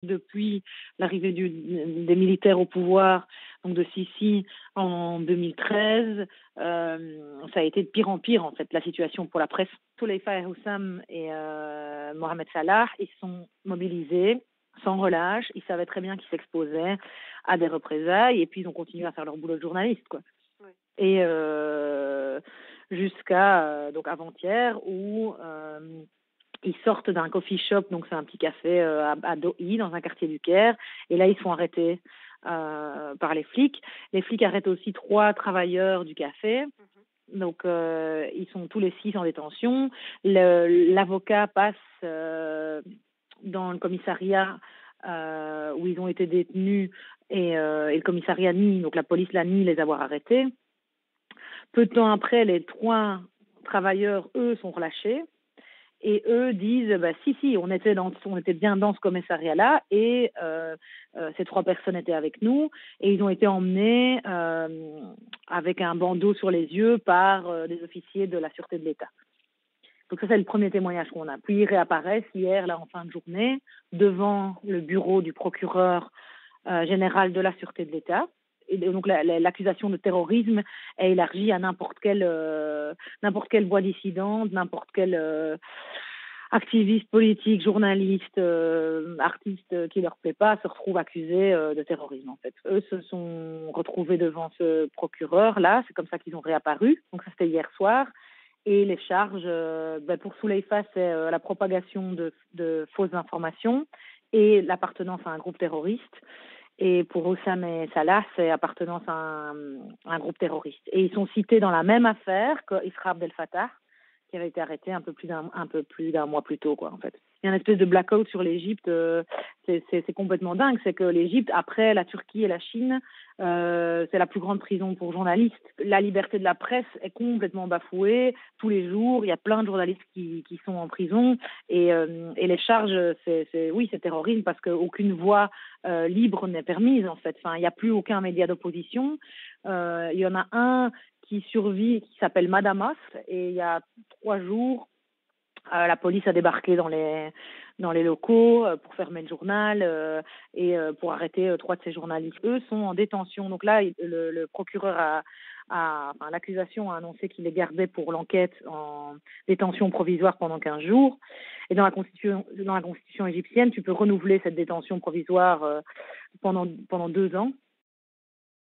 Depuis l'arrivée des militaires au pouvoir, donc de Sisi en 2013, ça a été de pire en pire en fait la situation pour la presse. Touleifa Houssam et Mohamed Salah, ils sont mobilisés sans relâche. Ils savaient très bien qu'ils s'exposaient à des représailles et puis ils ont continué à faire leur boulot de journaliste, quoi. Ouais. Et jusqu'à donc avant-hier où ils sortent d'un coffee shop, donc c'est un petit café à Douai, dans un quartier du Caire, et là ils sont arrêtés par les flics. Les flics arrêtent aussi 3 travailleurs du café, donc ils sont tous les 6 en détention. L'avocat passe dans le commissariat où ils ont été détenus et le commissariat nie, donc la police la nie les avoir arrêtés. Peu de temps après, les 3 travailleurs, eux, sont relâchés. Et eux disent, si, on était bien dans ce commissariat-là et ces 3 personnes étaient avec nous et ils ont été emmenés avec un bandeau sur les yeux par des officiers de la Sûreté de l'État. Donc ça, c'est le premier témoignage qu'on a. Puis ils réapparaissent hier, là, en fin de journée, devant le bureau du procureur général de la Sûreté de l'État. Et donc l'accusation de terrorisme est élargie à n'importe quelle voix dissidente, n'importe quel activiste politique, journaliste, artiste qui leur plaît pas se retrouve accusé de terrorisme en fait. Eux se sont retrouvés devant ce procureur là, c'est comme ça qu'ils ont réapparu. Donc ça c'était hier soir. Et les charges, pour Touleifa, c'est la propagation de fausses informations et l'appartenance à un groupe terroriste. Et pour Houssam et Salah, c'est appartenance à un groupe terroriste. Et ils sont cités dans la même affaire qu'Isra Abdel Fattah, qui avait été arrêté un peu plus d'un mois plus tôt, quoi, en fait. Il y a une espèce de blackout sur l'Égypte, c'est complètement dingue. C'est que l'Égypte, après la Turquie et la Chine, c'est la plus grande prison pour journalistes. La liberté de la presse est complètement bafouée. Tous les jours, il y a plein de journalistes qui sont en prison. Et les charges, c'est terrorisme parce qu'aucune voix libre n'est permise, en fait. Enfin, il n'y a plus aucun média d'opposition. Il y en a un qui survit, qui s'appelle Madamas, et il y a 3 jours, la police a débarqué dans les locaux pour fermer le journal et pour arrêter 3 de ces journalistes. Eux sont en détention. Donc là, le procureur l'accusation a annoncé qu'il les gardait pour l'enquête en détention provisoire pendant 15 jours. Et dans la constitution égyptienne, tu peux renouveler cette détention provisoire pendant 2 ans.